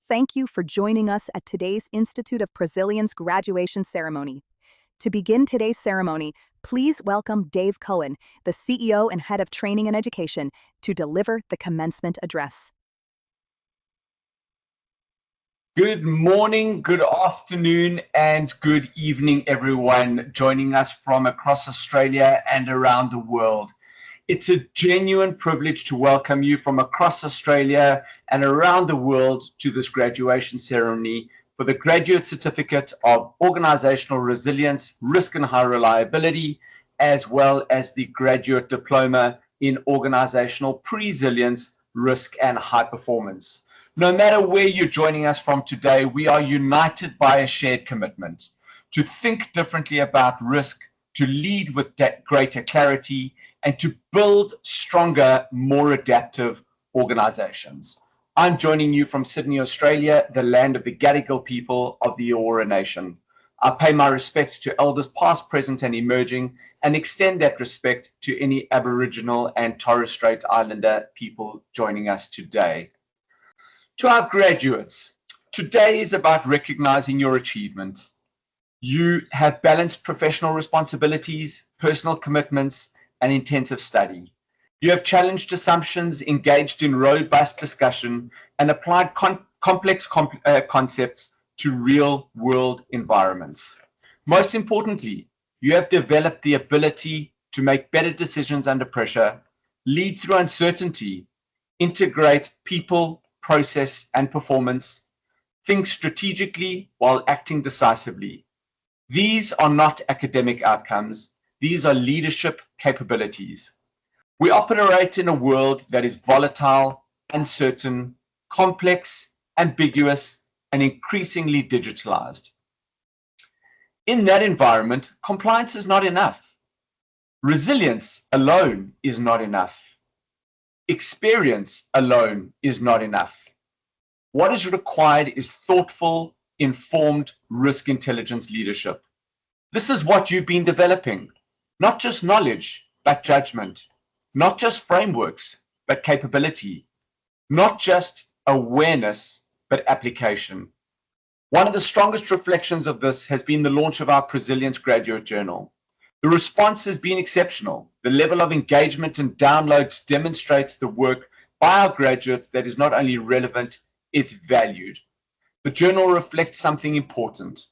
thank you for joining us at today's Institute of Presilience graduation ceremony. To begin today's ceremony, please welcome Dave Cohen, the CEO and Head of Training and Education, to deliver the commencement address. Good morning, good afternoon, and good evening, everyone joining us from across Australia and around the world. It's a genuine privilege to welcome you from across Australia and around the world to this graduation ceremony for the Graduate Certificate of Organisational Resilience, Risk and High Reliability, as well as the Graduate Diploma in Organisational Presilience, Risk and High Performance. No matter where you're joining us from today, we are united by a shared commitment to think differently about risk, to lead with greater clarity, and to build stronger, more adaptive organizations. I'm joining you from Sydney, Australia, the land of the Gadigal people of the Eora Nation. I pay my respects to elders past, present, and emerging, and extend that respect to any Aboriginal and Torres Strait Islander people joining us today. To our graduates, today is about recognizing your achievement. You have balanced professional responsibilities, personal commitments, and intensive study. You have challenged assumptions, engaged in robust discussion, and applied complex concepts to real-world environments. Most importantly, you have developed the ability to make better decisions under pressure, lead through uncertainty, integrate people, process, and performance, think strategically while acting decisively. These are not academic outcomes. These are leadership capabilities. We operate in a world that is volatile, uncertain, complex, ambiguous, and increasingly digitalized. In that environment, compliance is not enough. Resilience alone is not enough. Experience alone is not enough. What is required is thoughtful, informed risk intelligence leadership. This is what you've been developing. Not just knowledge, but judgment. Not just frameworks, but capability. Not just awareness, but application. One of the strongest reflections of this has been the launch of our Presilience graduate journal. The response has been exceptional. The level of engagement and downloads demonstrates the work by our graduates that is not only relevant, it's valued. The journal reflects something important.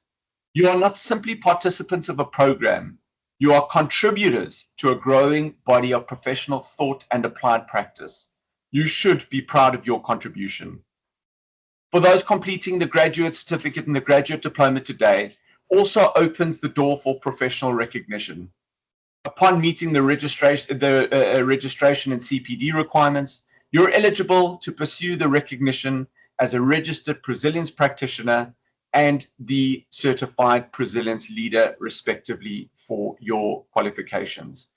You are not simply participants of a program. You are contributors to a growing body of professional thought and applied practice. You should be proud of your contribution. For those completing the graduate certificate and the graduate diploma today, also opens the door for professional recognition. Upon meeting the registration and CPD requirements, you're eligible to pursue the recognition as a registered Presilience practitioner and the certified Presilience leader, respectively, for your qualifications.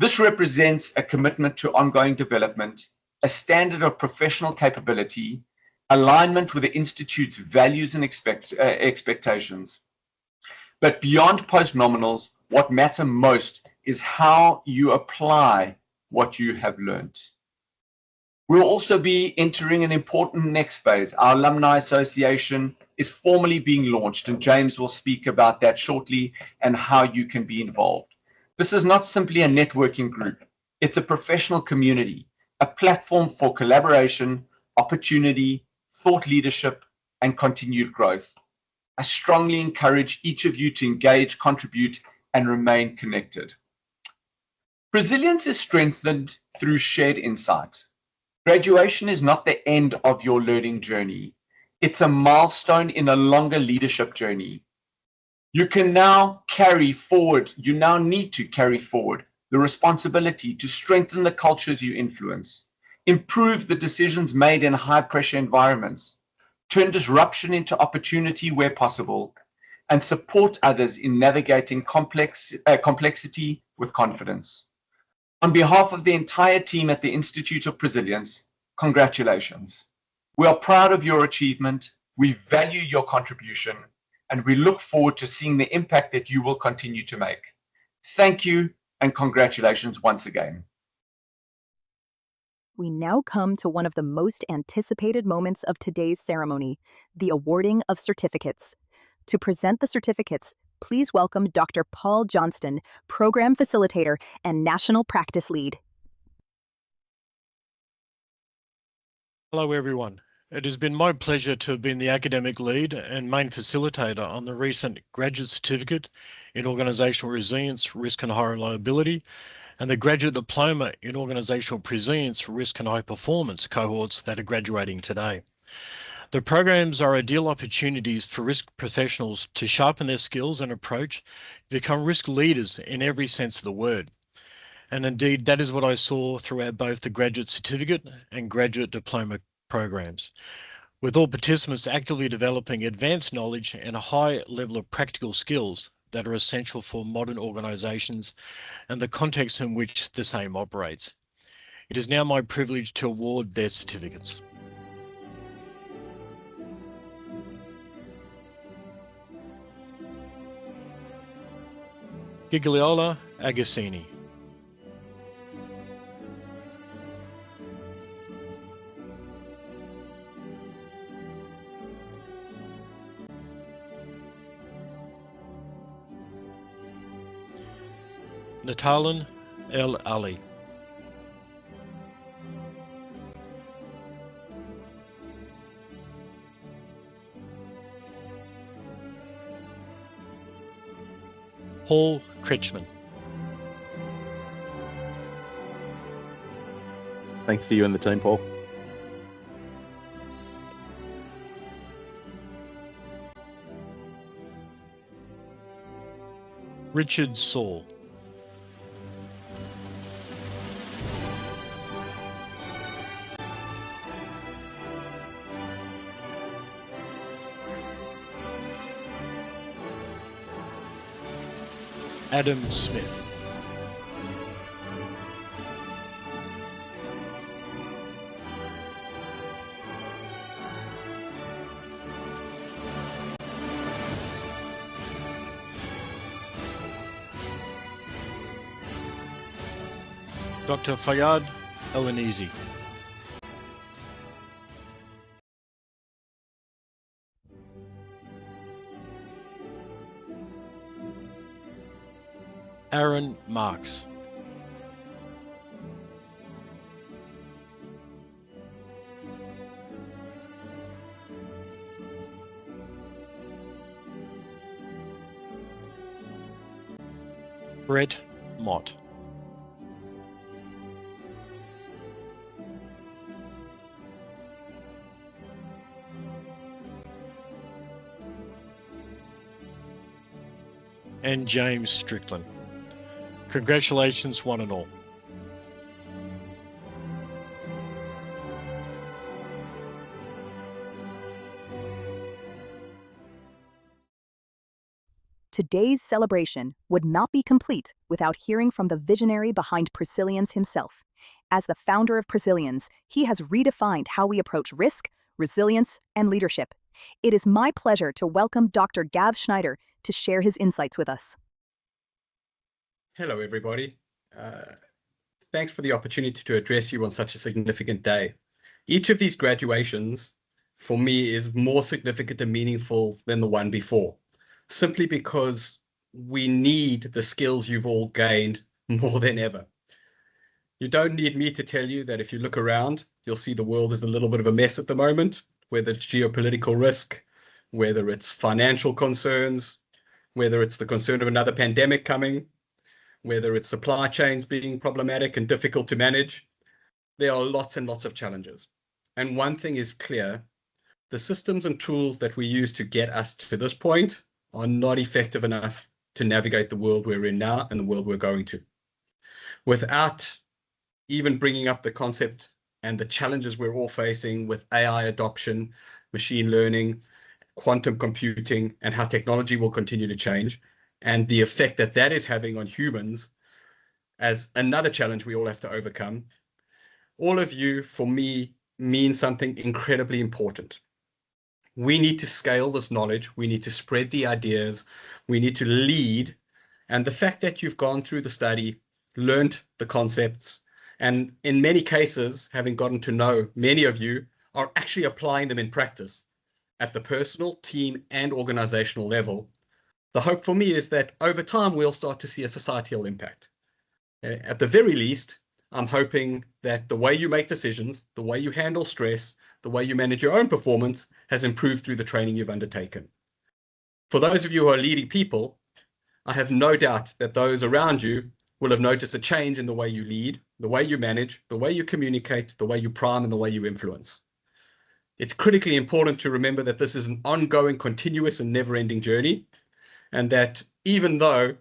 This represents a commitment to ongoing development, a standard of professional capability, alignment with the Institute's values and expectations. But beyond post-nominals, what matters most is how you apply what you have learned. We'll also be entering an important next phase. Our Alumni Association is formally being launched, and James will speak about that shortly and how you can be involved. This is not simply a networking group. It's a professional community, a platform for collaboration, opportunity, thought leadership, and continued growth. I strongly encourage each of you to engage, contribute, and remain connected. Resilience is strengthened through shared insight. Graduation is not the end of your learning journey. It's a milestone in a longer leadership journey. You now need to carry forward the responsibility to strengthen the cultures you influence, improve the decisions made in high-pressure environments, turn disruption into opportunity where possible, and support others in navigating complexity with confidence. On behalf of the entire team at the Institute of Presilience, congratulations. We are proud of your achievement, we value your contribution, and we look forward to seeing the impact that you will continue to make. Thank you and congratulations once again. We now come to one of the most anticipated moments of today's ceremony, the awarding of certificates. To present the certificates, please welcome Dr. Paul Johnston, Program Facilitator and National Practice Lead. Hello, everyone. It has been my pleasure to have been the academic lead and main facilitator on the recent graduate certificate in Organisational Resilience, Risk and High Reliability, and the graduate diploma in Organisational Presilience, Risk and High Performance cohorts that are graduating today. The programs are ideal opportunities for risk professionals to sharpen their skills and approach, to become risk leaders in every sense of the word. And indeed, that is what I saw throughout both the graduate certificate and graduate diploma programs, with all participants actively developing advanced knowledge and a high level of practical skills that are essential for modern organisations and the context in which the same operates. It is now my privilege to award their certificates. Gigliola Agassini. Natalan El Ali. Paul Kretschmann. Thanks to you and the team, Paul. Richard Saul. Adam Smith. Dr. Fayyad El-Anizi. Aaron Marks. Brett Mott. And James Strickland. Congratulations, one and all. Today's celebration would not be complete without hearing from the visionary behind Presilience himself. As the founder of Presilience, he has redefined how we approach risk, resilience, and leadership. It is my pleasure to welcome Dr. Gav Schneider to share his insights with us. Hello, everybody. Thanks for the opportunity to address you on such a significant day. Each of these graduations, for me, is more significant and meaningful than the one before, simply because we need the skills you've all gained more than ever. You don't need me to tell you that if you look around, you'll see the world is a little bit of a mess at the moment, whether it's geopolitical risk, whether it's financial concerns, whether it's the concern of another pandemic coming, whether it's supply chains being problematic and difficult to manage. There are lots and lots of challenges. And one thing is clear, the systems and tools that we use to get us to this point are not effective enough to navigate the world we're in now and the world we're going to. Without even bringing up the concept and the challenges we're all facing with AI adoption, machine learning, quantum computing, and how technology will continue to change, and the effect that that is having on humans as another challenge we all have to overcome. All of you, for me, mean something incredibly important. We need to scale this knowledge. We need to spread the ideas. We need to lead. And the fact that you've gone through the study, learned the concepts, And in many cases, having gotten to know many of you, are actually applying them in practice at the personal, team, and organizational level. The hope for me is that over time, we'll start to see a societal impact. At the very least, I'm hoping that the way you make decisions, the way you handle stress, the way you manage your own performance has improved through the training you've undertaken. For those of you who are leading people, I have no doubt that those around you will have noticed a change in the way you lead, the way you manage, the way you communicate, the way you prime, and the way you influence. It's critically important to remember that this is an ongoing, continuous, and never-ending journey, and that even though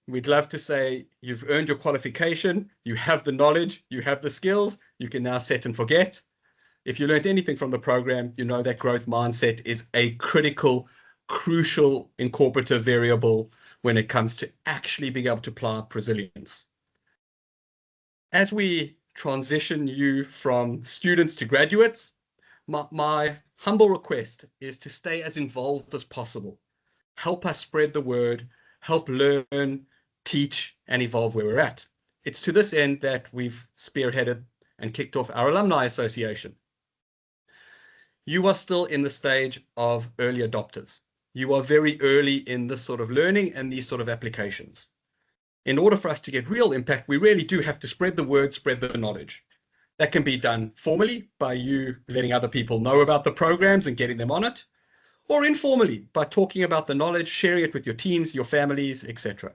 we'd love to say you've earned your qualification, you have the knowledge, you have the skills, you can now set and forget. If you learned anything from the program, you know that growth mindset is a critical, crucial incorporative variable when it comes to actually being able to apply Presilience. As we transition you from students to graduates, my humble request is to stay as involved as possible. Help us spread the word, help learn, teach, and evolve where we're at. It's to this end that we've spearheaded and kicked off our Alumni Association. You are still in the stage of early adopters. You are very early in this sort of learning and these sort of applications. In order for us to get real impact, we really do have to spread the word, spread the knowledge. That can be done formally by you letting other people know about the programs and getting them on it, or informally by talking about the knowledge, sharing it with your teams, your families, etc.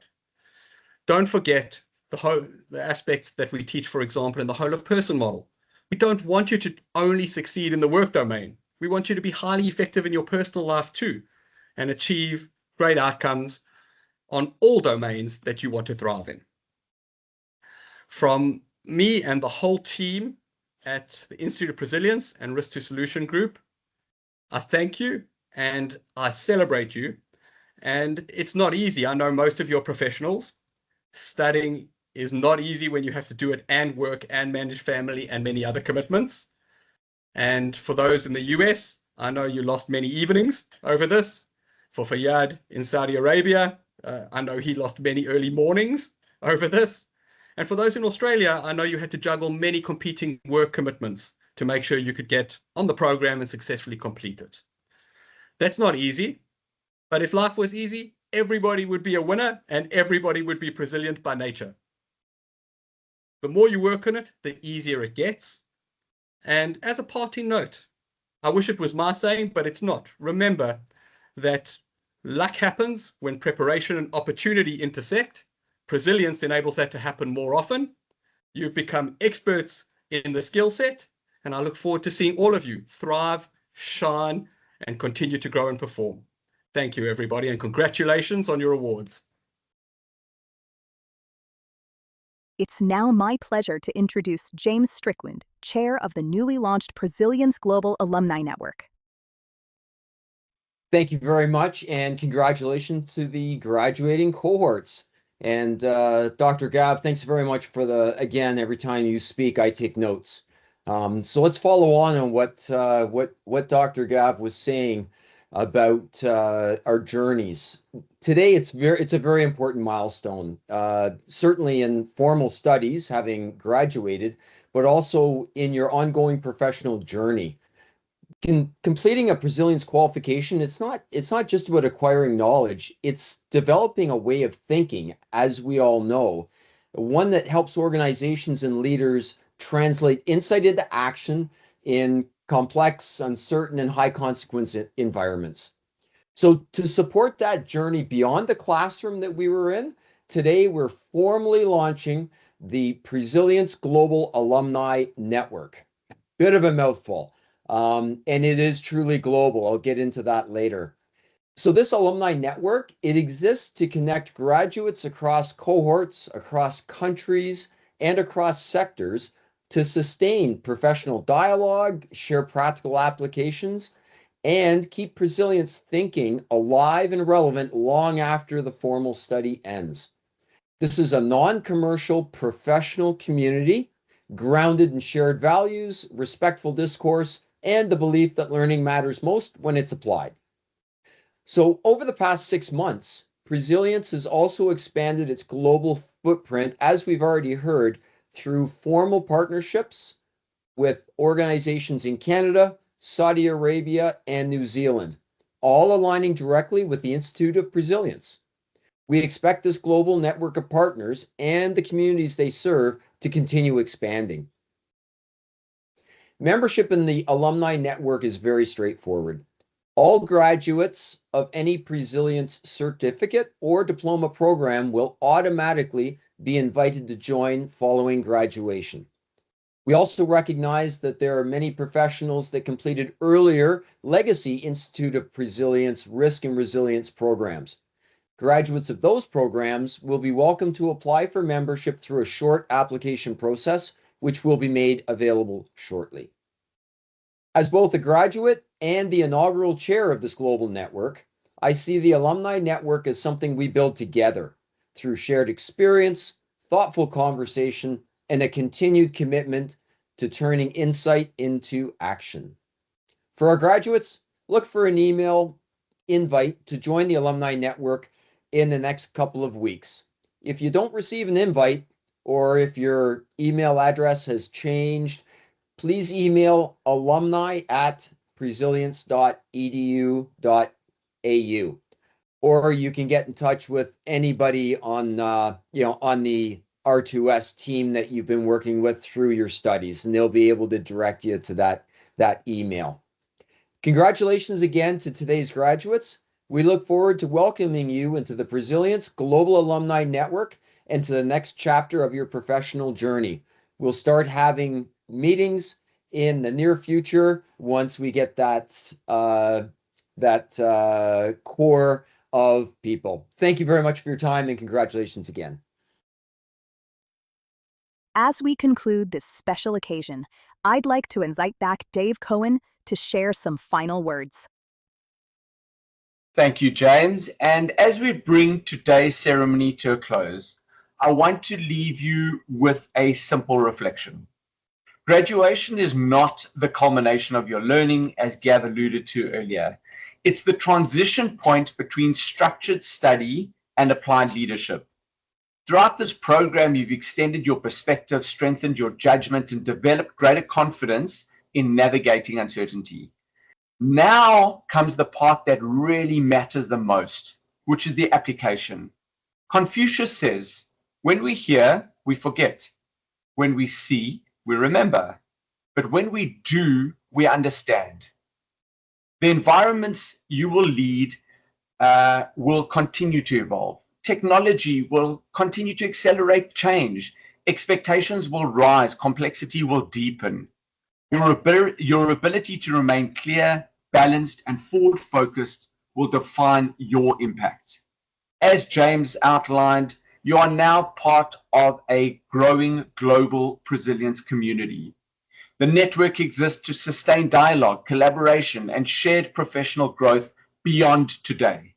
Don't forget the aspects that we teach, for example, in the whole of person model. We don't want you to only succeed in the work domain. We want you to be highly effective in your personal life too, and achieve great outcomes on all domains that you want to thrive in. From me and the whole team at the Institute of Presilience and Risk to Solution Group, I thank you and I celebrate you. And it's not easy. I know most of your professionals. Studying is not easy when you have to do it and work and manage family and many other commitments. And for those in the US, I know you lost many evenings over this. For Fayyad in Saudi Arabia, I know he lost many early mornings over this. And for those in Australia, I know you had to juggle many competing work commitments to make sure you could get on the program and successfully complete it. That's not easy, but if life was easy, everybody would be a winner and everybody would be resilient by nature. The more you work on it, the easier it gets. And as a parting note, I wish it was my saying, but it's not. Remember that luck happens when preparation and opportunity intersect. Presilience enables that to happen more often. You've become experts in the skill set, and I look forward to seeing all of you thrive, shine, and continue to grow and perform. Thank you, everybody, and congratulations on your awards. It's now my pleasure to introduce James Strickland, Chair of the newly launched Presilience Global Alumni Network. Thank you very much, and congratulations to the graduating cohorts. And Dr. Gav, thanks very much for again, every time you speak, I take notes. So let's follow on what Dr. Gav was saying about our journeys. Today, it's a very important milestone, certainly in formal studies, having graduated, but also in your ongoing professional journey. Completing a Presilience qualification, it's not just about acquiring knowledge, it's developing a way of thinking, as we all know, one that helps organizations and leaders translate insight into action in complex, uncertain, and high consequence environments. So to support that journey beyond the classroom that we were in, today we're formally launching the Presilience Global Alumni Network. Bit of a mouthful. And it is truly global. I'll get into that later. So this alumni network, it exists to connect graduates across cohorts, across countries, and across sectors to sustain professional dialogue, share practical applications, and keep Presilience thinking alive and relevant long after the formal study ends. This is a non-commercial professional community grounded in shared values, respectful discourse, and the belief that learning matters most when it's applied. So over the past 6 months, Presilience has also expanded its global footprint, as we've already heard, through formal partnerships with organizations in Canada, Saudi Arabia, and New Zealand, all aligning directly with the Institute of Presilience. We expect this global network of partners and the communities they serve to continue expanding. Membership in the alumni network is very straightforward. All graduates of any Presilience certificate or diploma program will automatically be invited to join following graduation. We also recognize that there are many professionals that completed earlier Legacy Institute of Presilience Risk and Resilience programs. Graduates of those programs will be welcome to apply for membership through a short application process, which will be made available shortly. As both a graduate and the inaugural chair of this global network, I see the alumni network as something we build together through shared experience, thoughtful conversation, and a continued commitment to turning insight into action. For our graduates, look for an email invite to join the alumni network in the next couple of weeks. If you don't receive an invite, or if your email address has changed, please email alumni@presilience.edu.au, or you can get in touch with anybody on the R2S team that you've been working with through your studies, and they'll be able to direct you to that email. Congratulations again to today's graduates. We look forward to welcoming you into the Presilience Global Alumni Network and to the next chapter of your professional journey. We'll start having meetings in the near future once we get that core of people. Thank you very much for your time, and congratulations again. As we conclude this special occasion, I'd like to invite back Dave Cohen to share some final words. Thank you, James. And as we bring today's ceremony to a close, I want to leave you with a simple reflection. Graduation is not the culmination of your learning, as Gav alluded to earlier. It's the transition point between structured study and applied leadership. Throughout this program, you've extended your perspective, strengthened your judgment, and developed greater confidence in navigating uncertainty. Now comes the part that really matters the most, which is the application. Confucius says, when we hear, we forget. When we see, we remember. But when we do, we understand. The environments you will lead will continue to evolve. Technology will continue to accelerate change. Expectations will rise. Complexity will deepen. Your ability to remain clear, balanced, and forward-focused will define your impact. As James outlined, you are now part of a growing global Presilience community. The network exists to sustain dialogue, collaboration, and shared professional growth beyond today.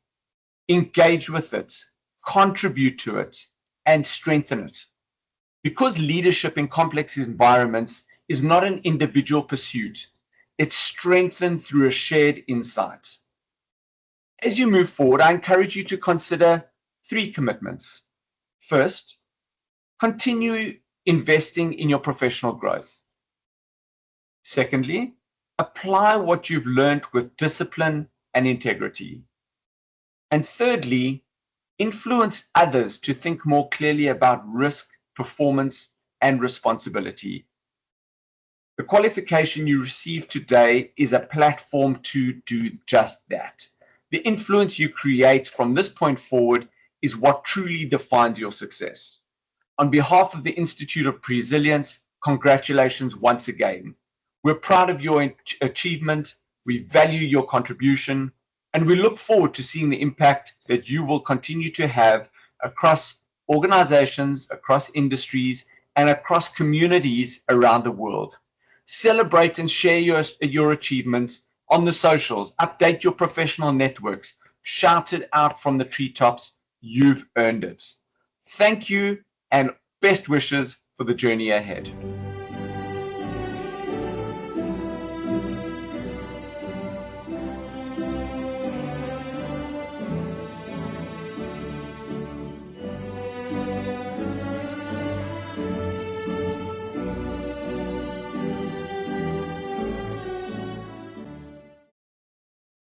Engage with it, contribute to it, and strengthen it. Because leadership in complex environments is not an individual pursuit, it's strengthened through a shared insight. As you move forward, I encourage you to consider 3 commitments. First, continue investing in your professional growth. Secondly, apply what you've learned with discipline and integrity. And thirdly, influence others to think more clearly about risk, performance, and responsibility. The qualification you receive today is a platform to do just that. The influence you create from this point forward is what truly defines your success. On behalf of the Institute of Presilience, congratulations once again. We're proud of your achievement, we value your contribution, and we look forward to seeing the impact that you will continue to have across organizations, across industries, and across communities around the world. Celebrate and share your achievements on the socials, update your professional networks, shout it out from the treetops. You've earned it. Thank you and best wishes for the journey ahead.